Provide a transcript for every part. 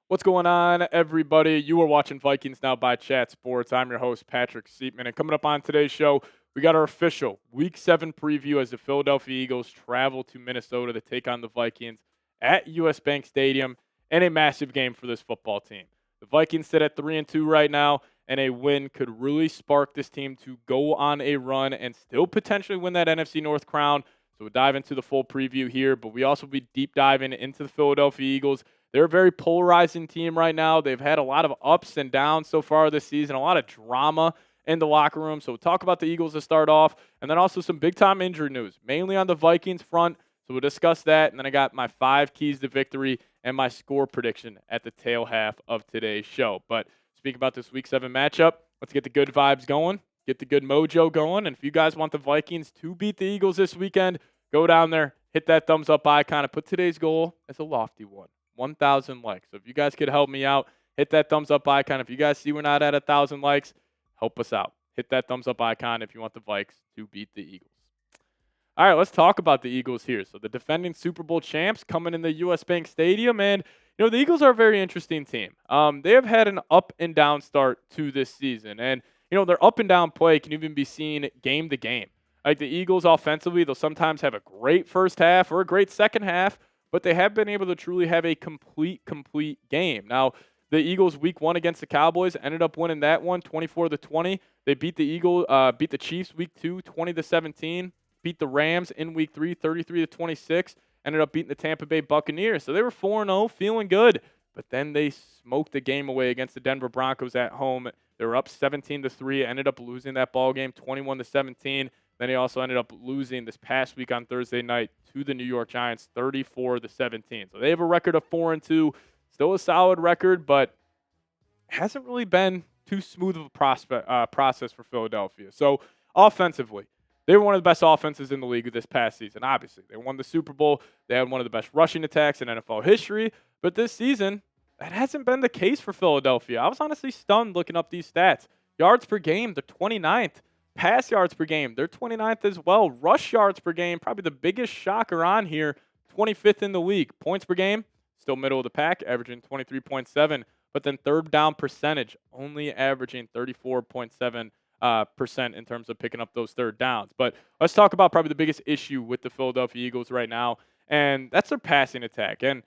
What's going on, everybody? You are watching Vikings Now by Chat Sports. I'm your host, Patrick Seatman. And coming up on today's show, we got our official Week 7 preview as the Philadelphia Eagles travel to Minnesota to take on the Vikings at US Bank Stadium in a massive game for this football team. The Vikings sit at 3-2 right now, and a win could really spark this team to go on a run and still potentially win that NFC North crown. So we'll dive into the full preview here, but we also be deep diving into the Philadelphia Eagles. They're a very polarizing team right now. They've had a lot of ups and downs so far this season, a lot of drama in the locker room. So we'll talk about the Eagles to start off, and then also some big-time injury news, mainly on the Vikings front. So we'll discuss that, and then I got my 5 keys to victory and my score prediction at the tail half of today's show. But speaking about this Week 7 matchup, let's get the good vibes going, get the good mojo going, and if you guys want the Vikings to beat the Eagles this weekend, go down there, hit that thumbs up icon, and put today's goal as a lofty one. 1,000 likes. So if you guys could help me out, hit that thumbs up icon. If you guys see we're not at 1,000 likes, help us out. Hit that thumbs up icon if you want the Vikes to beat the Eagles. All right, let's talk about the Eagles here. So the defending Super Bowl champs coming in the US Bank Stadium, and the Eagles are a very interesting team. They have had an up and down start to this season, and their up and down play can even be seen game to game. Like the Eagles offensively, they'll sometimes have a great first half or a great second half, but they have been able to truly have a complete game. Now, the Eagles week 1 against the Cowboys ended up winning that one 24-20. They beat the Chiefs week 2 20-17, beat the Rams in week 3 33-26, ended up beating the Tampa Bay Buccaneers. So they were 4-0, feeling good, but then they smoked the game away against the Denver Broncos at home. They were up 17-3, ended up losing that ball game 21-17. Then he also ended up losing this past week on Thursday night to the New York Giants, 34-17. So they have a record of 4-2, still a solid record, but hasn't really been too smooth of a process for Philadelphia. So offensively, they were one of the best offenses in the league this past season. Obviously, they won the Super Bowl. They had one of the best rushing attacks in NFL history. But this season, that hasn't been the case for Philadelphia. I was honestly stunned looking up these stats. Yards per game, they're 29th. Pass yards per game, they're 29th as well. Rush yards per game, probably the biggest shocker on here, 25th in the league. Points per game, still middle of the pack, averaging 23.7. But then third down percentage, only averaging 34.7% in terms of picking up those third downs. But let's talk about probably the biggest issue with the Philadelphia Eagles right now, and that's their passing attack. And,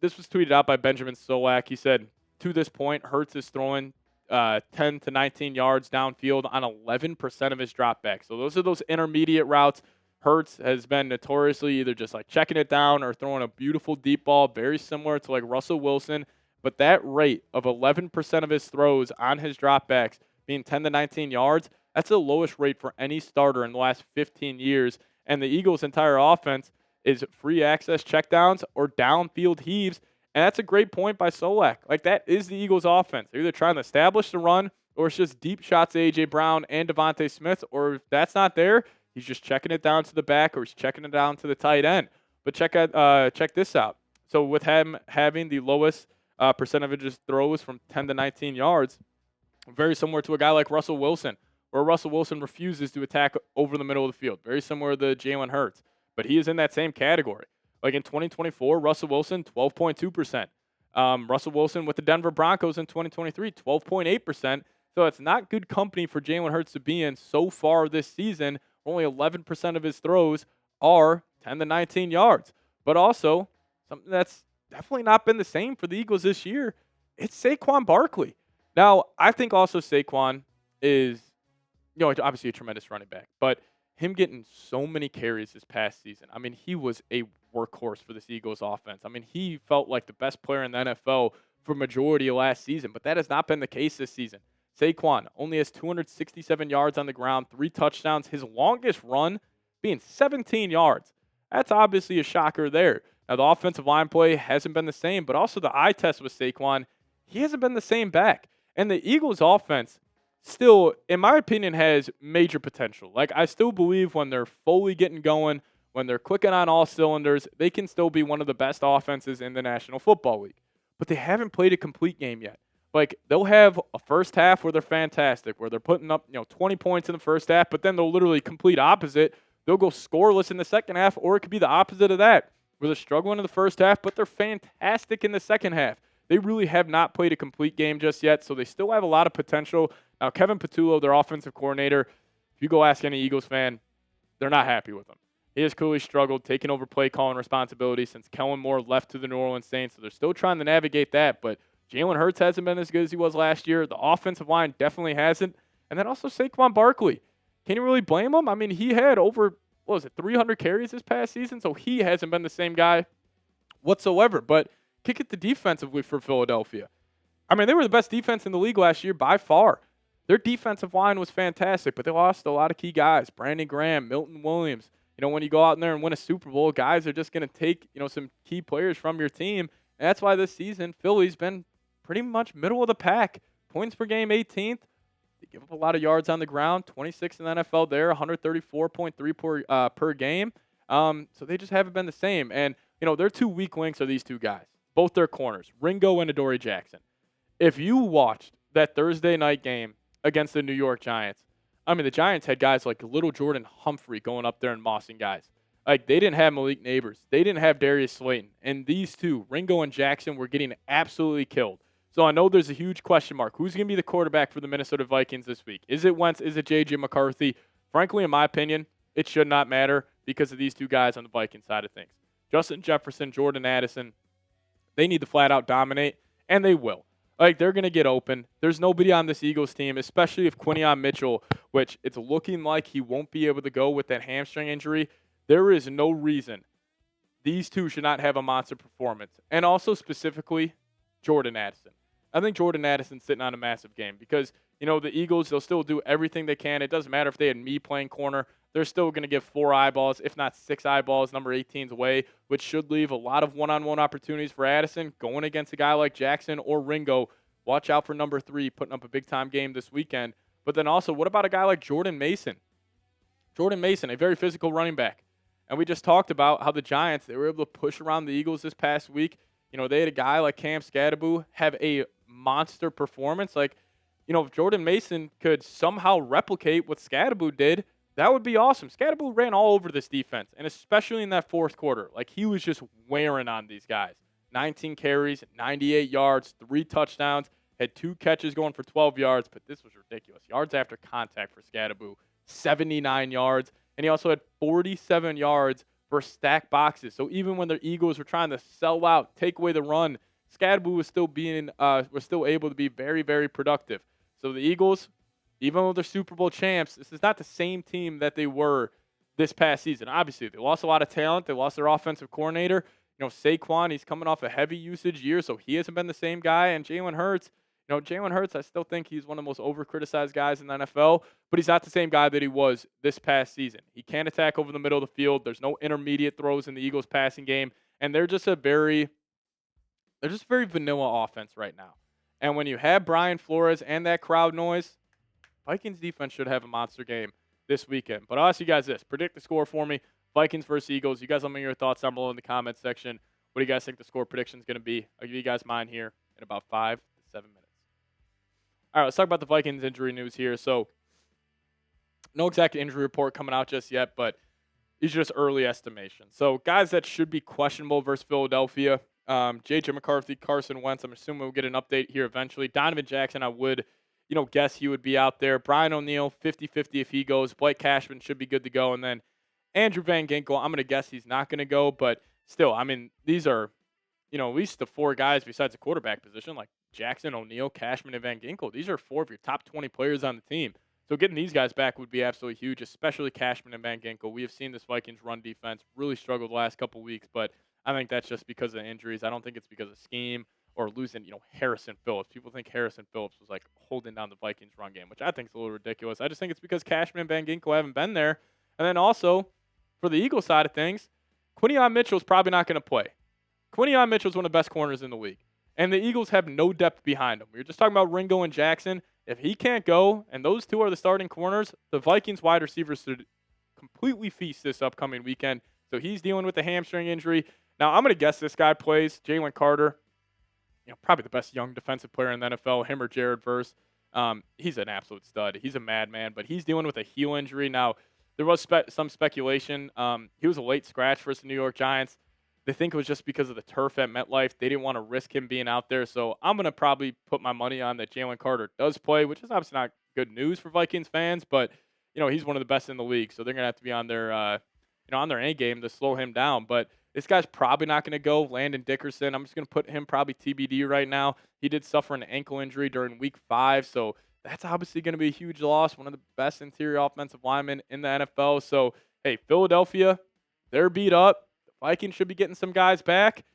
this was tweeted out by Benjamin Solak. He said, to this point, Hurts is throwing 10 to 19 yards downfield on 11% of his dropbacks. So those are those intermediate routes. Hurts has been notoriously either just like checking it down or throwing a beautiful deep ball, very similar to like Russell Wilson. But that rate of 11% of his throws on his dropbacks being 10 to 19 yards, that's the lowest rate for any starter in the last 15 years. And the Eagles' entire offense is free access checkdowns or downfield heaves. And that's a great point by Solak. Like, that is the Eagles' offense. They're either trying to establish the run, or it's just deep shots to A.J. Brown and Devontae Smith, or if that's not there, he's just checking it down to the back, or he's checking it down to the tight end. But check this out. So with him having the lowest percentage of his throws from 10 to 19 yards, very similar to a guy like Russell Wilson, where Russell Wilson refuses to attack over the middle of the field. Very similar to Jalen Hurts. But he is in that same category. Like in 2024, Russell Wilson, 12.2%. Russell Wilson with the Denver Broncos in 2023, 12.8%. So it's not good company for Jalen Hurts to be in so far this season. Only 11% of his throws are 10 to 19 yards. But also, something that's definitely not been the same for the Eagles this year, it's Saquon Barkley. Now, I think also Saquon is, obviously a tremendous running back, but him getting so many carries this past season. I mean, he was a workhorse for this Eagles offense. I mean, he felt like the best player in the NFL for majority of last season, but that has not been the case this season. Saquon only has 267 yards on the ground, 3 touchdowns, his longest run being 17 yards. That's obviously a shocker there. Now, the offensive line play hasn't been the same, but also the eye test with Saquon, he hasn't been the same back. And the Eagles offense still, in my opinion, has major potential. Like, I still believe when they're fully getting going, when they're clicking on all cylinders, they can still be one of the best offenses in the National Football League. But they haven't played a complete game yet. Like, they'll have a first half where they're fantastic, where they're putting up, 20 points in the first half, but then they'll literally complete opposite. They'll go scoreless in the second half, or it could be the opposite of that, where they're struggling in the first half, but they're fantastic in the second half. they really have not played a complete game just yet, so they still have a lot of potential. Now, Kevin Patullo, their offensive coordinator, if you go ask any Eagles fan, they're not happy with him. He has clearly struggled taking over play calling responsibility since Kellen Moore left to the New Orleans Saints, so they're still trying to navigate that, but Jalen Hurts hasn't been as good as he was last year. The offensive line definitely hasn't. And then also Saquon Barkley. Can you really blame him? I mean, he had over, 300 carries this past season, so he hasn't been the same guy whatsoever. But kick it to defensively for Philadelphia. I mean, they were the best defense in the league last year by far. Their defensive line was fantastic, but they lost a lot of key guys. Brandon Graham, Milton Williams. When you go out there and win a Super Bowl, guys are just going to take, some key players from your team. And that's why this season, Philly's been pretty much middle of the pack. Points per game, 18th. They give up a lot of yards on the ground, 26th in the NFL there, 134.3 per game. So they just haven't been the same. And, their two weak links are these two guys, both their corners, Ringo and Adoree Jackson. If you watched that Thursday night game against the New York Giants, I mean, the Giants had guys like little Jordan Humphrey going up there and mossing guys. Like, they didn't have Malik Neighbors. They didn't have Darius Slayton. And these two, Ringo and Jackson, were getting absolutely killed. So I know there's a huge question mark. Who's going to be the quarterback for the Minnesota Vikings this week? Is it Wentz? Is it J.J. McCarthy? Frankly, in my opinion, it should not matter because of these two guys on the Vikings side of things. Justin Jefferson, Jordan Addison, they need to flat out dominate, and they will. Like, they're going to get open. There's nobody on this Eagles team, especially if Quinyon Mitchell, which it's looking like he won't be able to go with that hamstring injury. There is no reason these two should not have a monster performance. And also specifically, Jordan Addison. I think Jordan Addison's sitting on a massive game because, the Eagles, they'll still do everything they can. It doesn't matter if they had me playing corner. They're still going to give 4 eyeballs, if not 6 eyeballs, number 18's away, which should leave a lot of one-on-one opportunities for Addison. Going against a guy like Jackson or Ringo, watch out for number 3 putting up a big-time game this weekend. But then also, what about a guy like Jordan Mason? Jordan Mason, a very physical running back. And we just talked about how the Giants, they were able to push around the Eagles this past week. They had a guy like Cam Skadaboo have a monster performance. Like, if Jordan Mason could somehow replicate what Skadaboo did, that would be awesome. Skadaboo ran all over this defense, and especially in that fourth quarter. Like, he was just wearing on these guys. 19 carries, 98 yards, 3 touchdowns, had 2 catches going for 12 yards, but this was ridiculous. Yards after contact for Skadaboo, 79 yards, and he also had 47 yards for stacked boxes. So even when the Eagles were trying to sell out, take away the run, Skadaboo was still able to be very, very productive. So the Eagles, even though they're Super Bowl champs, this is not the same team that they were this past season. Obviously, they lost a lot of talent. They lost their offensive coordinator. Saquon, he's coming off a heavy usage year, so he hasn't been the same guy. And Jalen Hurts, I still think he's one of the most over-criticized guys in the NFL, but he's not the same guy that he was this past season. He can't attack over the middle of the field. There's no intermediate throws in the Eagles passing game, and they're just very vanilla offense right now. And when you have Brian Flores and that crowd noise, Vikings defense should have a monster game this weekend. But I'll ask you guys this. Predict the score for me. Vikings versus Eagles. You guys let me know your thoughts down below in the comments section. What do you guys think the score prediction is going to be? I'll give you guys mine here in about 5 to 7 minutes. All right, let's talk about the Vikings injury news here. So, no exact injury report coming out just yet, but these are just early estimations. So, guys that should be questionable versus Philadelphia, J.J. McCarthy, Carson Wentz. I'm assuming we'll get an update here eventually. Donovan Jackson, I would, guess he would be out there. Brian O'Neill, 50-50 if he goes. Blake Cashman should be good to go. And then Andrew Van Ginkel, I'm going to guess he's not going to go. But still, I mean, these are, at least the 4 guys besides the quarterback position, like Jackson, O'Neill, Cashman, and Van Ginkel. These are 4 of your top 20 players on the team. So getting these guys back would be absolutely huge, especially Cashman and Van Ginkel. We have seen this Vikings run defense really struggle the last couple weeks, but I think that's just because of injuries. I don't think it's because of scheme or losing, Harrison Phillips. People think Harrison Phillips was like holding down the Vikings run game, which I think is a little ridiculous. I just think it's because Cashman and Van Ginkel haven't been there. And then also, for the Eagles side of things, Quinyon Mitchell's probably not going to play. Quinyon Mitchell's one of the best corners in the league. And the Eagles have no depth behind him. We were just talking about Ringo and Jackson. If he can't go, and those 2 are the starting corners, the Vikings wide receivers should completely feast this upcoming weekend. So he's dealing with a hamstring injury. Now, I'm going to guess this guy plays. Jalen Carter, probably the best young defensive player in the NFL, him or Jared Verse. He's an absolute stud. He's a madman, but he's dealing with a heel injury. Now, there was some speculation. He was a late scratch versus the New York Giants. They think it was just because of the turf at MetLife. They didn't want to risk him being out there. So I'm going to probably put my money on that Jalen Carter does play, which is obviously not good news for Vikings fans, but he's one of the best in the league. So they're going to have to be on their, on their A game to slow him down. But this guy's probably not going to go. Landon Dickerson, I'm just going to put him probably TBD right now. He did suffer an ankle injury during week 5. So that's obviously going to be a huge loss. One of the best interior offensive linemen in the NFL. So, hey, Philadelphia, they're beat up. Vikings should be getting some guys back. It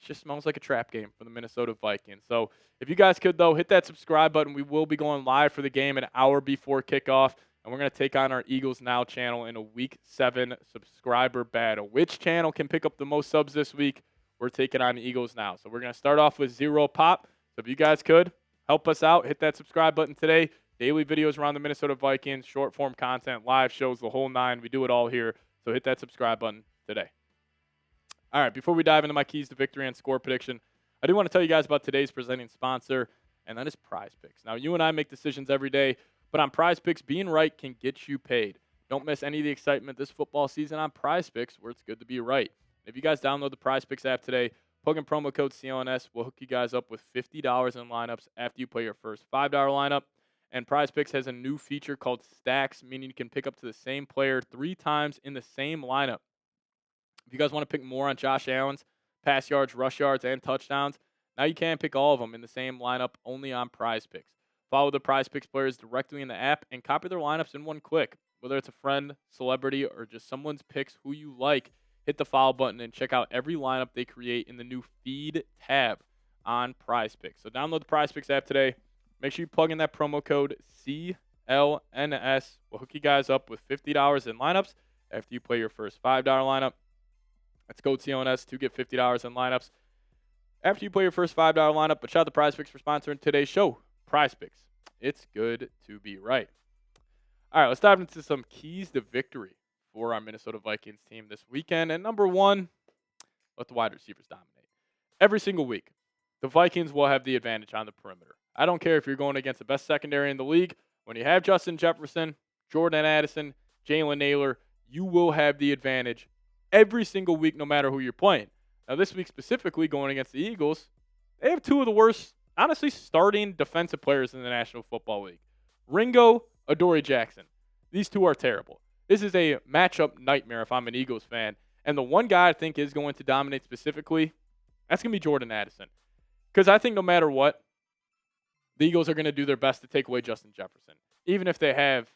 just smells like a trap game for the Minnesota Vikings. So if you guys could, though, hit that subscribe button. We will be going live for the game an hour before kickoff, and we're going to take on our Eagles Now channel in a Week 7 subscriber battle. Which channel can pick up the most subs this week? We're taking on the Eagles Now. So we're going to start off with 0 pop. So if you guys could, help us out. Hit that subscribe button today. Daily videos around the Minnesota Vikings, short-form content, live shows, the whole 9. We do it all here. So hit that subscribe button today. All right, before we dive into my keys to victory and score prediction, I do want to tell you guys about today's presenting sponsor, and that is PrizePicks. Now, you and I make decisions every day, but on PrizePicks, being right can get you paid. Don't miss any of the excitement this football season on PrizePicks, where it's good to be right. If you guys download the PrizePicks app today, plug in promo code CLNS. We'll hook you guys up with $50 in lineups after you play your first $5 lineup. And PrizePicks has a new feature called Stacks, meaning you can pick up to the same player 3 times in the same lineup. If you guys want to pick more on Josh Allen's pass yards, rush yards, and touchdowns, now you can pick all of them in the same lineup only on PrizePicks. Follow the PrizePicks players directly in the app and copy their lineups in one click. Whether it's a friend, celebrity, or just someone's picks who you like, hit the follow button and check out every lineup they create in the new Feed tab on PrizePicks. So download the PrizePicks app today. Make sure you plug in that promo code CLNS. We'll hook you guys up with $50 in lineups after you play your first $5 lineup. That's code CLNS to get $50 in lineups after you play your first $5 lineup. But shout out to PrizePicks for sponsoring today's show. PrizePicks, it's good to be right. All right, let's dive into some keys to victory for our Minnesota Vikings team this weekend. And number 1, let the wide receivers dominate. Every single week, the Vikings will have the advantage on the perimeter. I don't care if you're going against the best secondary in the league. When you have Justin Jefferson, Jordan Addison, Jalen Naylor, you will have the advantage every single week, no matter who you're playing. Now, this week specifically, going against the Eagles, they have 2 of the worst, honestly, starting defensive players in the National Football League. Ringo, Adoree Jackson. These 2 are terrible. This is a matchup nightmare if I'm an Eagles fan. And the one guy I think is going to dominate specifically, that's going to be Jordan Addison. Because I think no matter what, the Eagles are going to do their best to take away Justin Jefferson. Even if they have,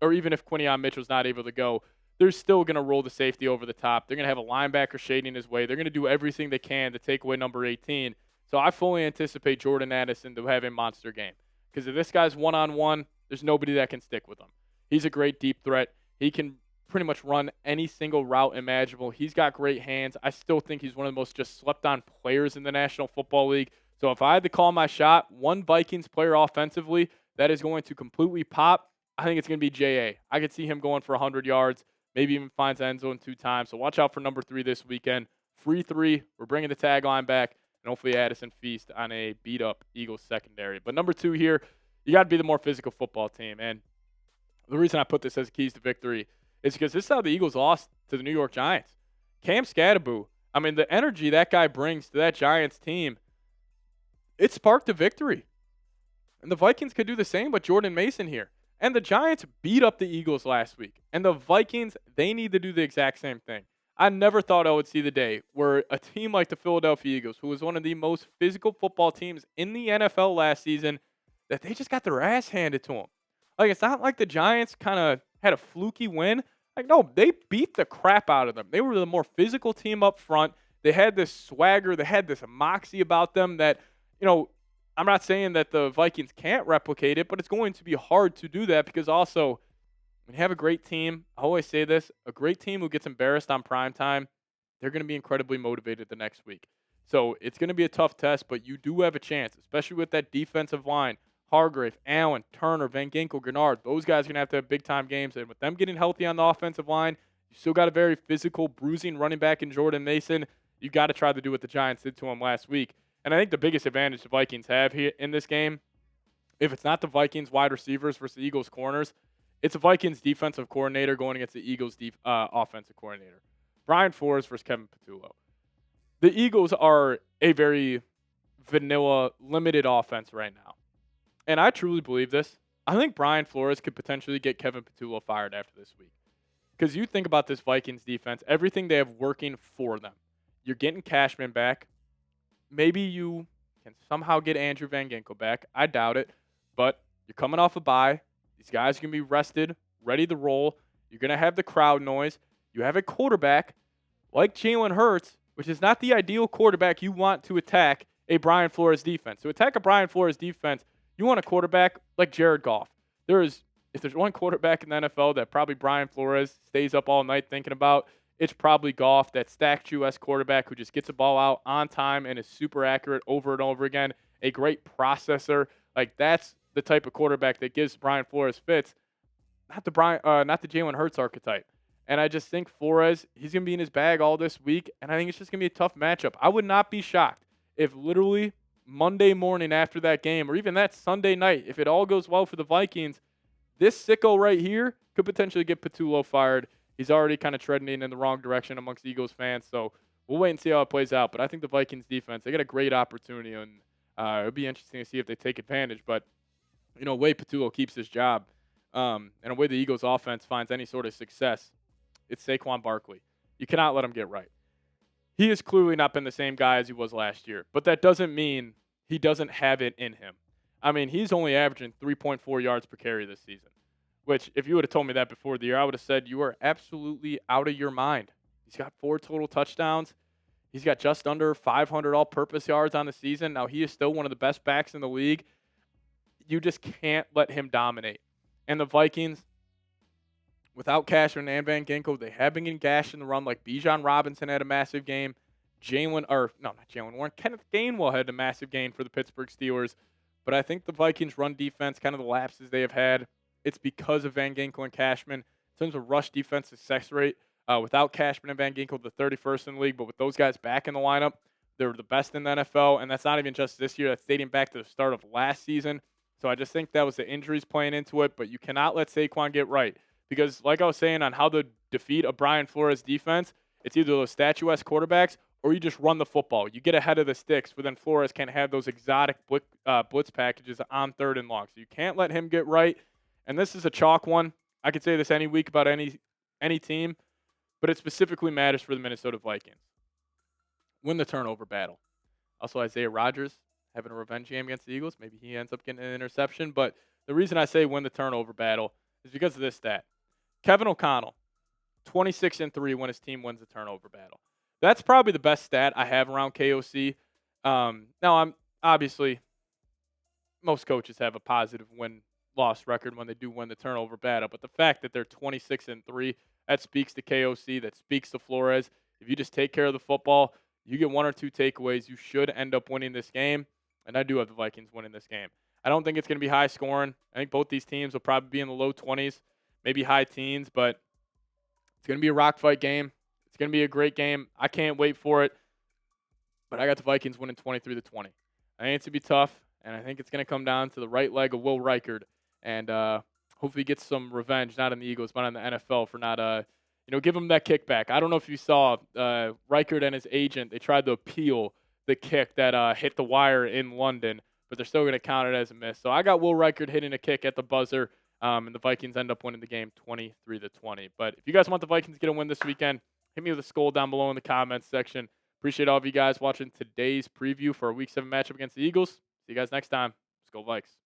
or even if Quinion Mitchell's not able to go, they're still going to roll the safety over the top. They're going to have a linebacker shading his way. They're going to do everything they can to take away number 18. So I fully anticipate Jordan Addison to have a monster game. Because if this guy's one-on-one, there's nobody that can stick with him. He's a great deep threat. He can pretty much run any single route imaginable. He's got great hands. I still think he's one of the most just slept-on players in the National Football League. So if I had to call my shot, one Vikings player offensively that is going to completely pop, I think it's going to be J.A. I could see him going for 100 yards. Maybe even finds the end zone 2 times. So watch out for number 3 this weekend. Free 3. We're bringing the tagline back. And hopefully Addison feast on a beat-up Eagles secondary. But number 2 here, you got to be the more physical football team. And the reason I put this as keys to victory is because this is how the Eagles lost to the New York Giants. Cam Scatterboo, the energy that guy brings to that Giants team, it sparked a victory. And the Vikings could do the same with Jordan Mason here. And the Giants beat up the Eagles last week. And the Vikings, they need to do the exact same thing. I never thought I would see the day where a team like the Philadelphia Eagles, who was one of the most physical football teams in the NFL last season, that they just got their ass handed to them. It's not like the Giants kind of had a fluky win. No, they beat the crap out of them. They were the more physical team up front. They had this swagger. They had this moxie about them that, I'm not saying that the Vikings can't replicate it, but it's going to be hard to do that because also when you have a great team, I always say this, a great team who gets embarrassed on primetime, they're going to be incredibly motivated the next week. So it's going to be a tough test, but you do have a chance, especially with that defensive line. Hargrave, Allen, Turner, Van Ginkel, Gennard, those guys are going to have big-time games. And with them getting healthy on the offensive line, you still got a very physical, bruising running back in Jordan Mason. You got to try to do what the Giants did to him last week. And I think the biggest advantage the Vikings have here in this game, if it's not the Vikings wide receivers versus the Eagles corners, it's a Vikings defensive coordinator going against the Eagles offensive coordinator. Brian Flores versus Kevin Patullo. The Eagles are a very vanilla, limited offense right now. And I truly believe this. I think Brian Flores could potentially get Kevin Patullo fired after this week. Because you think about this Vikings defense, everything they have working for them. You're getting Cashman back. Maybe you can somehow get Andrew Van Ginkel back. I doubt it. But you're coming off a bye. These guys are going to be rested, ready to roll. You're going to have the crowd noise. You have a quarterback like Jalen Hurts, which is not the ideal quarterback you want to attack a Brian Flores defense. To attack a Brian Flores defense, you want a quarterback like Jared Goff. If there's one quarterback in the NFL that probably Brian Flores stays up all night thinking about, it's probably Goff, that stacked U.S. quarterback who just gets the ball out on time and is super accurate over and over again, a great processor. Like, that's the type of quarterback that gives Brian Flores fits, not the Jalen Hurts archetype. And I just think Flores, he's going to be in his bag all this week, and I think it's just going to be a tough matchup. I would not be shocked if literally Monday morning after that game, or even that Sunday night, if it all goes well for the Vikings, this sicko right here could potentially get Patullo fired. He's already kind of treading in the wrong direction amongst Eagles fans, so we'll wait and see how it plays out. But I think the Vikings defense, they got a great opportunity, and it'll be interesting to see if they take advantage. But, a way Patullo keeps his job, and a way the Eagles offense finds any sort of success, it's Saquon Barkley. You cannot let him get right. He has clearly not been the same guy as he was last year, but that doesn't mean he doesn't have it in him. I mean, he's only averaging 3.4 yards per carry this season, which if you would have told me that before the year, I would have said you are absolutely out of your mind. He's got 4 total touchdowns. He's got just under 500 all-purpose yards on the season. Now, he is still one of the best backs in the league. You just can't let him dominate. And the Vikings, without Cashman and Van Ginkel, they have been getting gashed in the run. Like Bijan Robinson had a massive game. Kenneth Gainwell had a massive game for the Pittsburgh Steelers. But I think the Vikings' run defense, kind of the lapses they have had, it's because of Van Ginkel and Cashman. In terms of rush defense success rate, without Cashman and Van Ginkel, the 31st in the league. But with those guys back in the lineup, they're the best in the NFL. And that's not even just this year. That's dating back to the start of last season. So I just think that was the injuries playing into it. But you cannot let Saquon get right. Because like I was saying on how to defeat a Brian Flores defense, it's either those statuesque quarterbacks or you just run the football. You get ahead of the sticks, but then Flores can't have those exotic blitz packages on 3rd and long. So you can't let him get right. And this is a chalk one. I could say this any week about any team, but it specifically matters for the Minnesota Vikings. Win the turnover battle. Also, Isaiah Rodgers having a revenge game against the Eagles. Maybe he ends up getting an interception. But the reason I say win the turnover battle is because of this stat. Kevin O'Connell, 26-3 when his team wins the turnover battle. That's probably the best stat I have around KOC. Now, I'm obviously, most coaches have a positive win-loss record when they do win the turnover battle. But the fact that they're 26-3, that speaks to KOC, that speaks to Flores. If you just take care of the football, you get 1 or 2 takeaways, you should end up winning this game. And I do have the Vikings winning this game. I don't think it's going to be high scoring. I think both these teams will probably be in the low 20s, maybe high teens, but it's going to be a rock fight game. It's going to be a great game. I can't wait for it. But I got the Vikings winning 23-20. I think it's going to be tough, and I think it's going to come down to the right leg of Will Reichard, and hopefully he gets some revenge, not on the Eagles, but on the NFL for not, give him that kickback. I don't know if you saw Reichard and his agent, they tried to appeal the kick that hit the wire in London, but they're still going to count it as a miss. So I got Will Reichard hitting a kick at the buzzer, and the Vikings end up winning the game 23-20. But if you guys want the Vikings to get a win this weekend, hit me with a SKOL down below in the comments section. Appreciate all of you guys watching today's preview for our Week 7 matchup against the Eagles. See you guys next time. SKOL Vikes.